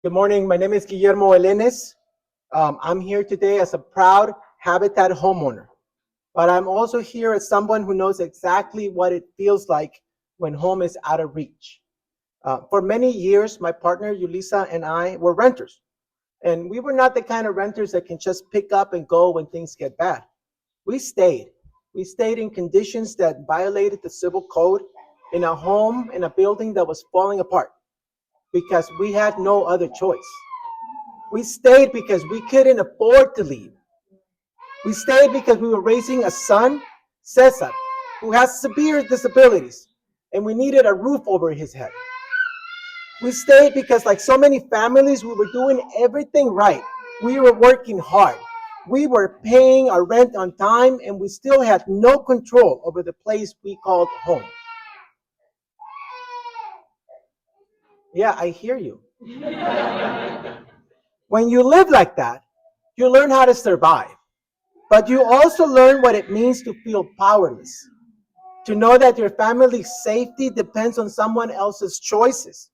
Good morning. My name is Guillermo Elenes. I'm here today as a proud Habitat homeowner, but I'm also here as someone who knows exactly what it feels like when home is out of reach. For many years, my partner Yulisa and I were renters, and we were not the kind of renters that can just pick up and go when things get bad. We stayed. We stayed in conditions that violated the civil code, in a home, in a building that was falling apart, because we had no other choice. We stayed because we couldn't afford to leave. We stayed because we were raising a son, Cesar, who has severe disabilities, and we needed a roof over his head. We stayed because, like so many families, we were doing everything right. We were working hard. We were paying our rent on time, and we still had no control over the place we called home. Yeah, I hear you. When you live like that, you learn how to survive. But you also learn what it means to feel powerless, to know that your family's safety depends on someone else's choices.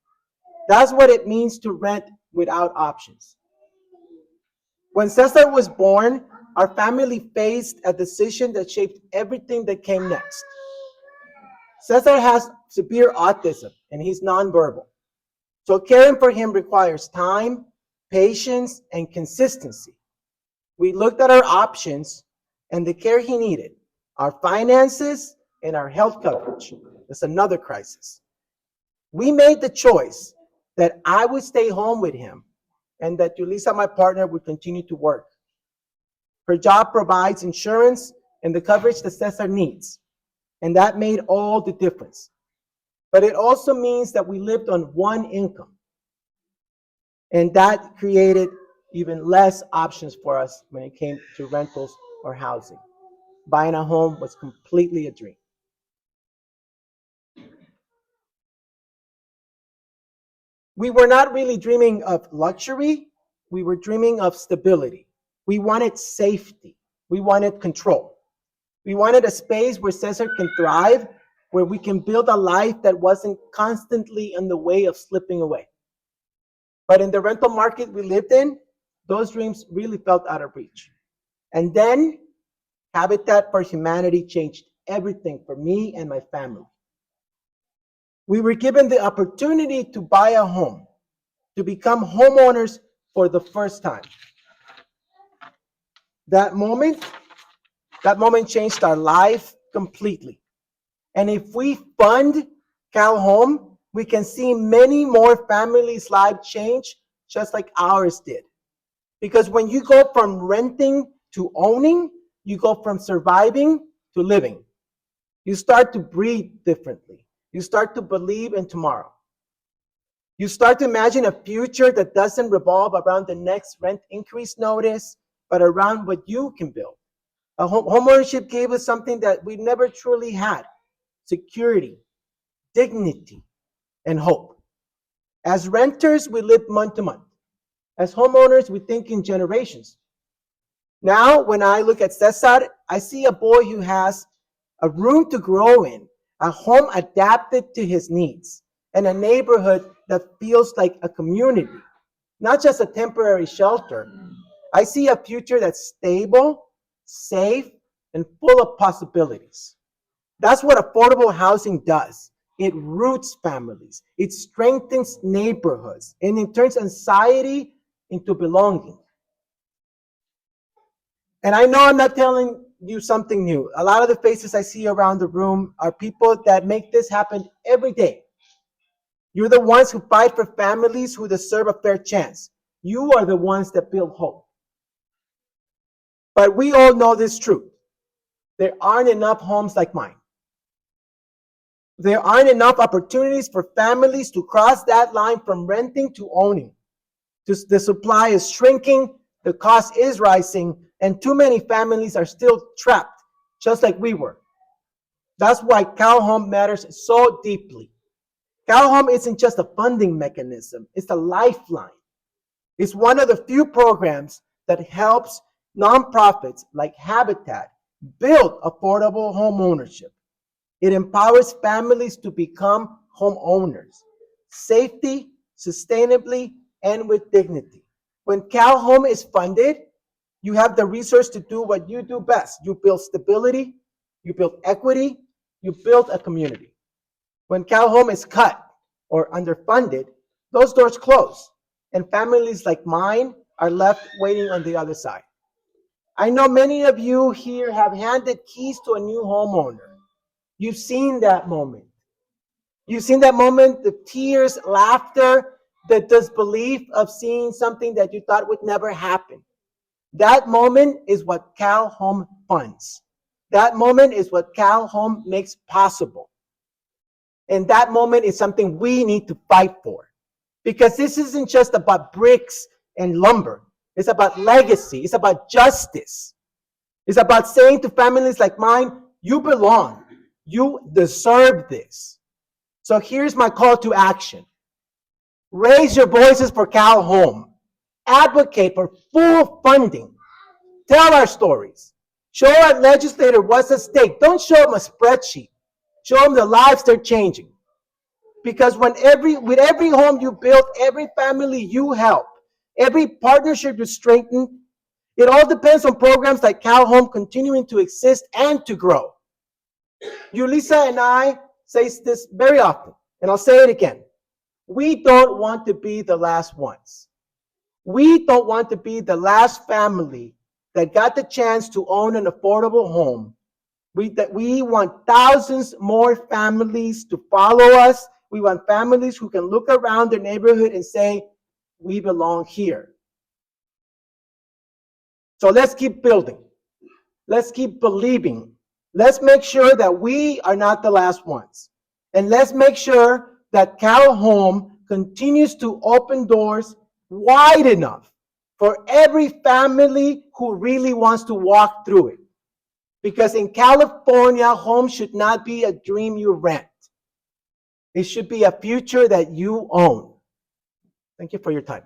That's what it means to rent without options. When Cesar was born, our family faced a decision that shaped everything that came next. Cesar has severe autism and he's nonverbal. So caring for him requires time, patience, and consistency. We looked at our options and the care he needed, our finances, and our health coverage. That's another crisis. We made the choice that I would stay home with him and that Julissa, my partner, would continue to work. Her job provides insurance and the coverage that Cesar needs, and that made all the difference. But it also means that we lived on one income, and that created even less options for us when it came to rentals or housing. Buying a home was completely a dream. We were not really dreaming of luxury, we were dreaming of stability. We wanted safety, we wanted control. We wanted a space where Cesar can thrive, where we can build a life that wasn't constantly in the way of slipping away. But in the rental market we lived in, those dreams really felt out of reach. And then Habitat for Humanity changed everything for me and my family. We were given the opportunity to buy a home, to become homeowners for the first time. That moment, that moment changed our life completely. And if we fund CalHome, we can see many more families' lives change just like ours did. Because when you go from renting to owning, you go from surviving to living. You start to breathe differently. You start to believe in tomorrow. You start to imagine a future that doesn't revolve around the next rent increase notice, but around what you can build. Homeownership gave us something that we never truly had: security, dignity, and hope. As renters, we live month to month. As homeowners, we think in generations. Now, when I look at Cesar, I see a boy who has a room to grow in, a home adapted to his needs, and a neighborhood that feels like a community, not just a temporary shelter. I see a future that's stable, safe, and full of possibilities. That's what affordable housing does. It roots families, it strengthens neighborhoods, and it turns anxiety into belonging. And I know I'm not telling you something new. A lot of the faces I see around the room are people that make this happen every day. You're the ones who fight for families who deserve a fair chance. You are the ones that build hope. But we all know this truth. There aren't enough homes like mine. There aren't enough opportunities for families to cross that line from renting to owning. The supply is shrinking, the cost is rising, and too many families are still trapped, just like we were. That's why CalHome matters so deeply. CalHome isn't just a funding mechanism, it's a lifeline. It's one of the few programs that helps nonprofits like Habitat build affordable home ownership. It empowers families to become homeowners, safely, sustainably, and with dignity. When CalHome is funded, you have the resource to do what you do best. You build stability, you build equity, you build a community. When CalHome is cut or underfunded, those doors close, and families like mine are left waiting on the other side. I know many of you here have handed keys to a new homeowner. You've seen that moment. You've seen that moment, the tears, laughter, the disbelief of seeing something that you thought would never happen. That moment is what CalHome funds. That moment is what CalHome makes possible. And that moment is something we need to fight for. Because this isn't just about bricks and lumber. It's about legacy. It's about justice. It's about saying to families like mine, you belong. You deserve this. So here's my call to action. Raise your voices for CalHome. Advocate for full funding. Tell our stories. Show our legislator what's at stake. Don't show them a spreadsheet. Show them the lives they're changing. Because with every home you build, every family you help, every partnership you strengthen, it all depends on programs like CalHome continuing to exist and to grow. Yulisa and I say this very often, and I'll say it again. We don't want to be the last ones. We don't want to be the last family that got the chance to own an affordable home. We want thousands more families to follow us. We want families who can look around their neighborhood and say, we belong here. So let's keep building. Let's keep believing. Let's make sure that we are not the last ones. And let's make sure that CalHome continues to open doors wide enough for every family who really wants to walk through it. Because in California, home should not be a dream you rent. It should be a future that you own. Thank you for your time.